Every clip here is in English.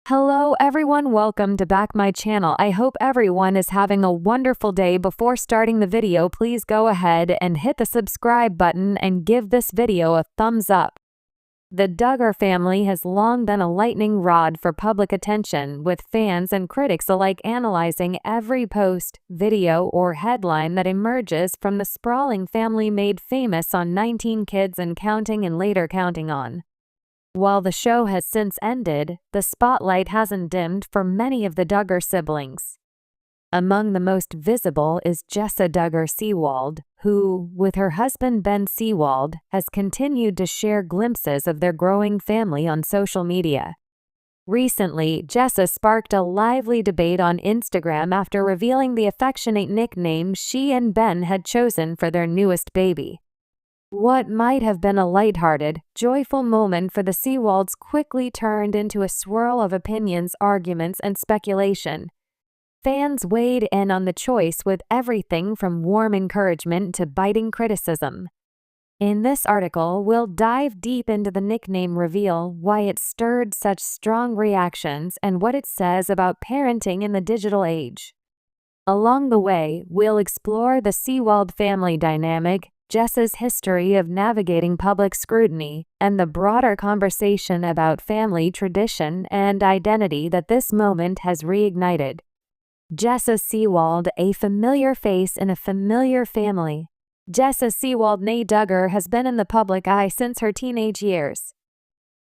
Hello everyone, welcome to back my channel. I hope everyone is having a wonderful day. Before starting the video, please go ahead and hit the subscribe button and give this video a thumbs up. The Duggar family has long been a lightning rod for public attention, with fans and critics alike analyzing every post, video, or headline that emerges from the sprawling family made famous on 19 Kids and Counting and later Counting On. While the show has since ended, the spotlight hasn't dimmed for many of the Duggar siblings. Among the most visible is Jessa Duggar Seewald, who, with her husband Ben Seewald, has continued to share glimpses of their growing family on social media. Recently, Jessa sparked a lively debate on Instagram after revealing the affectionate nickname she and Ben had chosen for their newest baby. What might have been a lighthearted, joyful moment for the Seewalds quickly turned into a swirl of opinions, arguments, and speculation. Fans weighed in on the choice with everything from warm encouragement to biting criticism. In this article, we'll dive deep into the nickname reveal, why it stirred such strong reactions, and what it says about parenting in the digital age. Along the way, we'll explore the Seewald family dynamic, Jessa's history of navigating public scrutiny, and the broader conversation about family tradition and identity that this moment has reignited. Jessa Seewald, a familiar face in a familiar family. Jessa Seewald née Duggar has been in the public eye since her teenage years.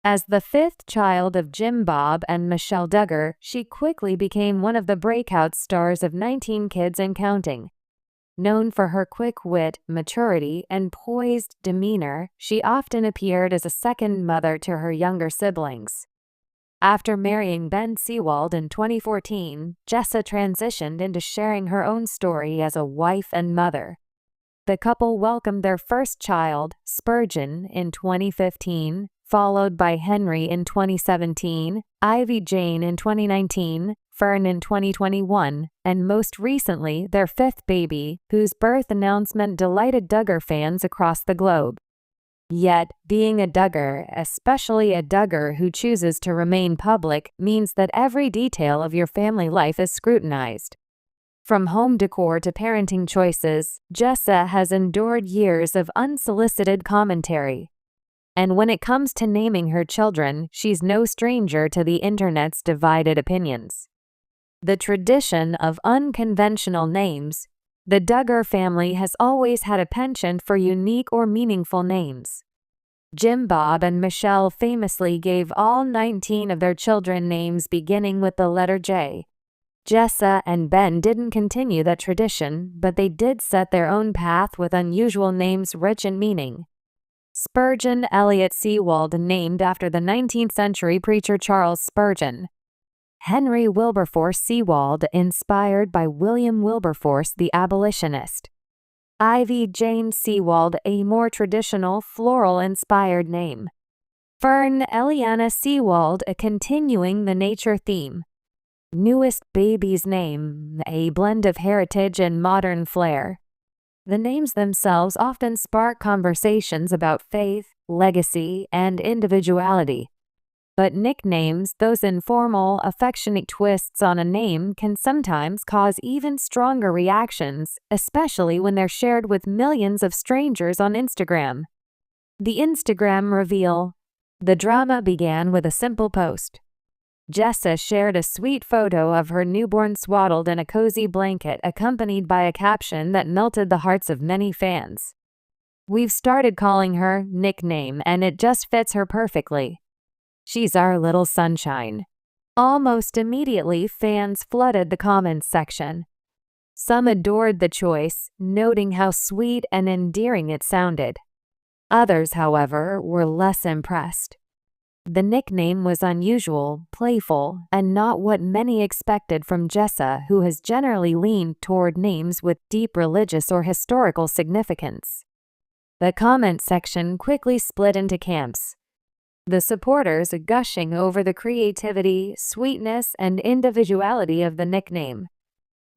As the fifth child of Jim Bob and Michelle Duggar, she quickly became one of the breakout stars of 19 Kids and Counting. Known for her quick wit, maturity, and poised demeanor, she often appeared as a second mother to her younger siblings. After marrying Ben Seewald in 2014, Jessa transitioned into sharing her own story as a wife and mother. The couple welcomed their first child, Spurgeon, in 2015, followed by Henry in 2017, Ivy Jane in 2019, Fern in 2021, and most recently their fifth baby, whose birth announcement delighted Duggar fans across the globe. Yet, being a Duggar, especially a Duggar who chooses to remain public, means that every detail of your family life is scrutinized. From home decor to parenting choices, Jessa has endured years of unsolicited commentary. And when it comes to naming her children, she's no stranger to the internet's divided opinions. The tradition of unconventional names, the Duggar family has always had a penchant for unique or meaningful names. Jim Bob and Michelle famously gave all 19 of their children names beginning with the letter J. Jessa and Ben didn't continue that tradition, but they did set their own path with unusual names rich in meaning. Spurgeon Elliott Seewald, named after the 19th century preacher Charles Spurgeon. Henry Wilberforce Seewald, inspired by William Wilberforce the abolitionist. Ivy Jane Seewald, a more traditional, floral-inspired name. Fern Eliana Seewald, continuing the nature theme. Newest baby's name, a blend of heritage and modern flair. The names themselves often spark conversations about faith, legacy, and individuality. But nicknames, those informal, affectionate twists on a name, can sometimes cause even stronger reactions, especially when they're shared with millions of strangers on Instagram. The Instagram reveal. The drama began with a simple post. Jessa shared a sweet photo of her newborn swaddled in a cozy blanket, accompanied by a caption that melted the hearts of many fans. "We've started calling her nickname, and it just fits her perfectly. She's our little sunshine." Almost immediately, fans flooded the comments section. Some adored the choice, noting how sweet and endearing it sounded. Others, however, were less impressed. The nickname was unusual, playful, and not what many expected from Jessa, who has generally leaned toward names with deep religious or historical significance. The comment section quickly split into camps. The supporters gushing over the creativity, sweetness, and individuality of the nickname.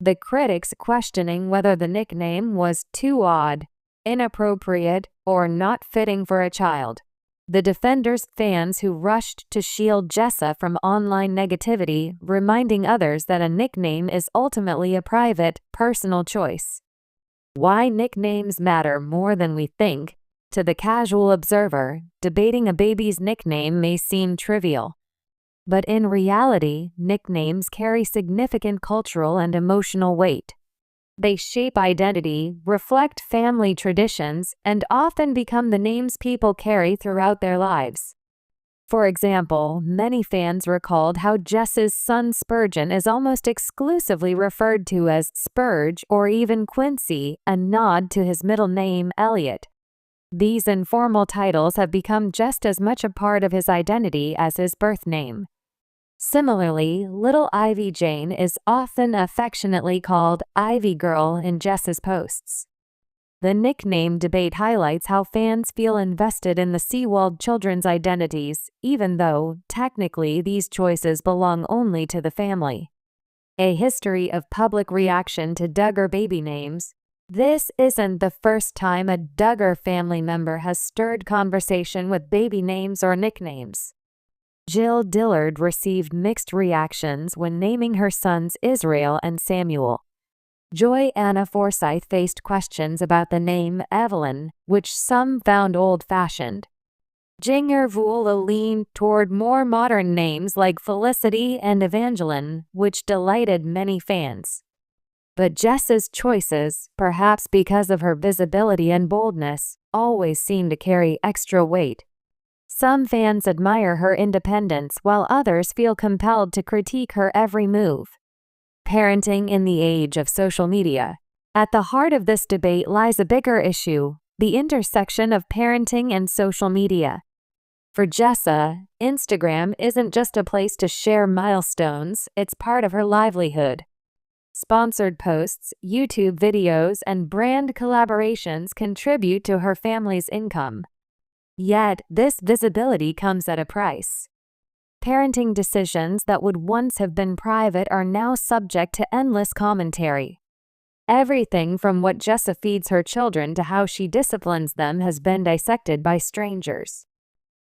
The critics questioning whether the nickname was too odd, inappropriate, or not fitting for a child. The Defenders fans who rushed to shield Jessa from online negativity, reminding others that a nickname is ultimately a private, personal choice. Why nicknames matter more than we think. To the casual observer, debating a baby's nickname may seem trivial. But in reality, nicknames carry significant cultural and emotional weight. They shape identity, reflect family traditions, and often become the names people carry throughout their lives. For example, many fans recalled how Jess's son Spurgeon is almost exclusively referred to as Spurge or even Quincy, a nod to his middle name, Elliot. These informal titles have become just as much a part of his identity as his birth name. Similarly, little Ivy Jane is often affectionately called Ivy Girl in Jess's posts. The nickname debate highlights how fans feel invested in the Seewald children's identities, even though, technically, these choices belong only to the family. A history of public reaction to Duggar baby names. This isn't the first time a Duggar family member has stirred conversation with baby names or nicknames. Jill Dillard received mixed reactions when naming her sons Israel and Samuel. Joy Anna Forsyth faced questions about the name Evelyn, which some found old-fashioned. Jinger Vula leaned toward more modern names like Felicity and Evangeline, which delighted many fans. But Jess's choices, perhaps because of her visibility and boldness, always seem to carry extra weight. Some fans admire her independence while others feel compelled to critique her every move. Parenting in the age of social media. At the heart of this debate lies a bigger issue, the intersection of parenting and social media. For Jessa, Instagram isn't just a place to share milestones, it's part of her livelihood. Sponsored posts, YouTube videos, and brand collaborations contribute to her family's income. Yet, this visibility comes at a price. Parenting decisions that would once have been private are now subject to endless commentary. Everything from what Jessa feeds her children to how she disciplines them has been dissected by strangers.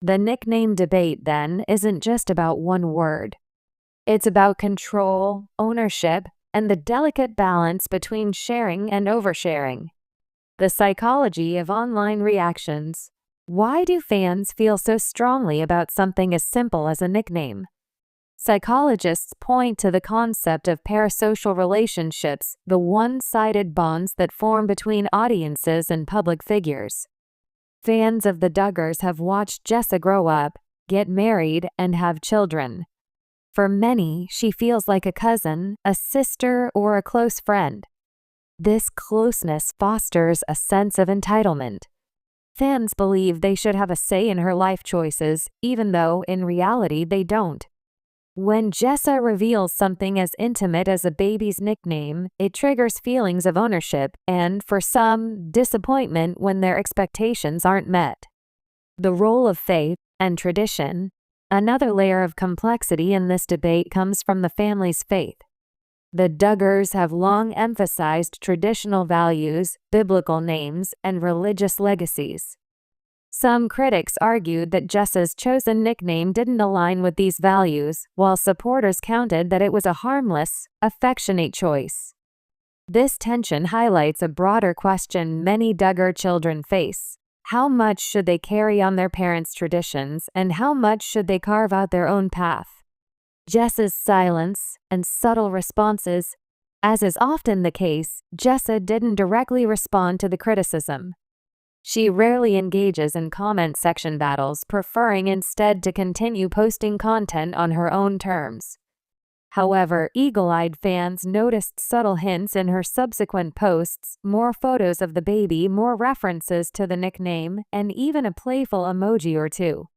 The nickname debate, then, isn't just about one word. It's about control, ownership, and the delicate balance between sharing and oversharing. The psychology of online reactions. Why do fans feel so strongly about something as simple as a nickname? Psychologists point to the concept of parasocial relationships, the one-sided bonds that form between audiences and public figures. Fans of the Duggars have watched Jessa grow up, get married, and have children. For many, she feels like a cousin, a sister, or a close friend. This closeness fosters a sense of entitlement. Fans believe they should have a say in her life choices, even though, in reality, they don't. When Jessa reveals something as intimate as a baby's nickname, it triggers feelings of ownership and, for some, disappointment when their expectations aren't met. The role of faith and tradition. Another layer of complexity in this debate comes from the family's faith. The Duggars have long emphasized traditional values, biblical names, and religious legacies. Some critics argued that Jessa's chosen nickname didn't align with these values, while supporters counted that it was a harmless, affectionate choice. This tension highlights a broader question many Duggar children face. How much should they carry on their parents' traditions, and how much should they carve out their own path? Jessa's silence and subtle responses. As is often the case, Jessa didn't directly respond to the criticism. She rarely engages in comment section battles, preferring instead to continue posting content on her own terms. However, eagle-eyed fans noticed subtle hints in her subsequent posts, more photos of the baby, more references to the nickname, and even a playful emoji or two.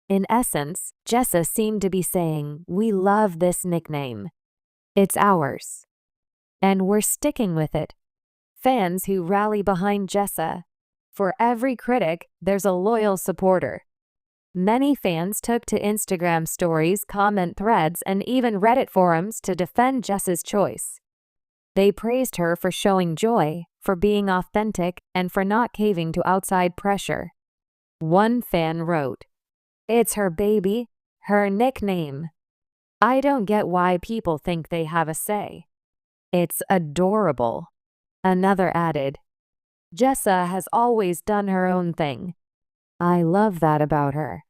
In essence, Jessa seemed to be saying, "We love this nickname. It's ours. And we're sticking with it." Fans who rally behind Jessa. For every critic, there's a loyal supporter. Many fans took to Instagram stories, comment threads, and even Reddit forums to defend Jessa's choice. They praised her for showing joy, for being authentic, and for not caving to outside pressure. One fan wrote, "It's her baby, her nickname. I don't get why people think they have a say. It's adorable." Another added, "Jessa has always done her own thing. I love that about her.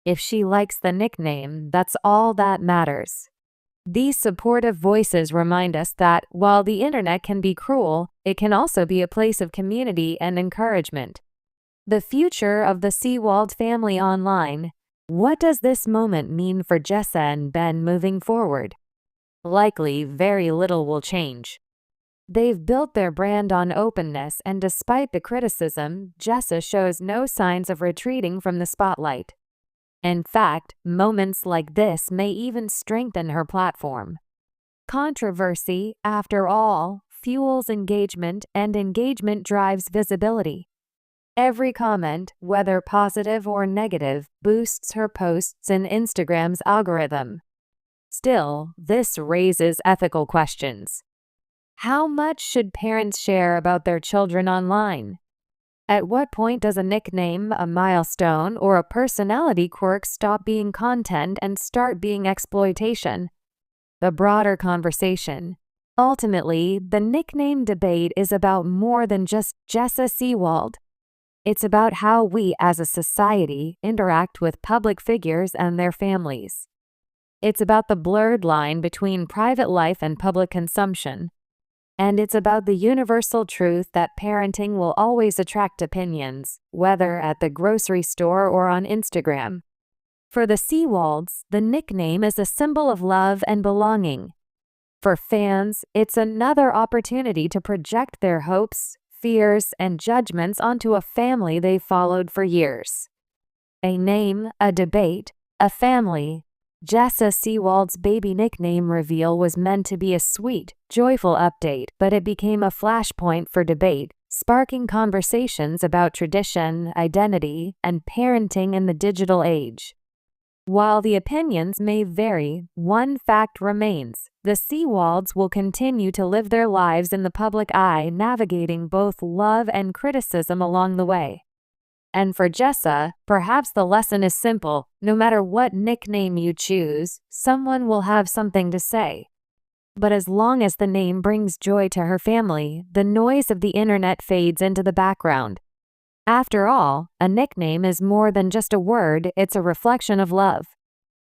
If she likes the nickname, that's all that matters." These supportive voices remind us that, while the internet can be cruel, it can also be a place of community and encouragement. The future of the Seewald family online. What does this moment mean for Jessa and Ben moving forward? Likely, very little will change. They've built their brand on openness, and despite the criticism, Jessa shows no signs of retreating from the spotlight. In fact, moments like this may even strengthen her platform. Controversy, after all, fuels engagement, and engagement drives visibility. Every comment, whether positive or negative, boosts her posts in Instagram's algorithm. Still, this raises ethical questions. How much should parents share about their children online? At what point does a nickname, a milestone, or a personality quirk stop being content and start being exploitation? The broader conversation. Ultimately, the nickname debate is about more than just Jessa Seewald. It's about how we as a society interact with public figures and their families. It's about the blurred line between private life and public consumption. And it's about the universal truth that parenting will always attract opinions, whether at the grocery store or on Instagram. For the Seewalds, the nickname is a symbol of love and belonging. For fans, it's another opportunity to project their hopes, fears, and judgments onto a family they've followed for years. A name, a debate, a family. Jessa Seewald's baby nickname reveal was meant to be a sweet, joyful update, but it became a flashpoint for debate, sparking conversations about tradition, identity, and parenting in the digital age. While the opinions may vary, one fact remains: the Seewalds will continue to live their lives in the public eye, navigating both love and criticism along the way. And for Jessa, perhaps the lesson is simple: no matter what nickname you choose, someone will have something to say. But as long as the name brings joy to her family, the noise of the internet fades into the background. After all, a nickname is more than just a word, it's a reflection of love.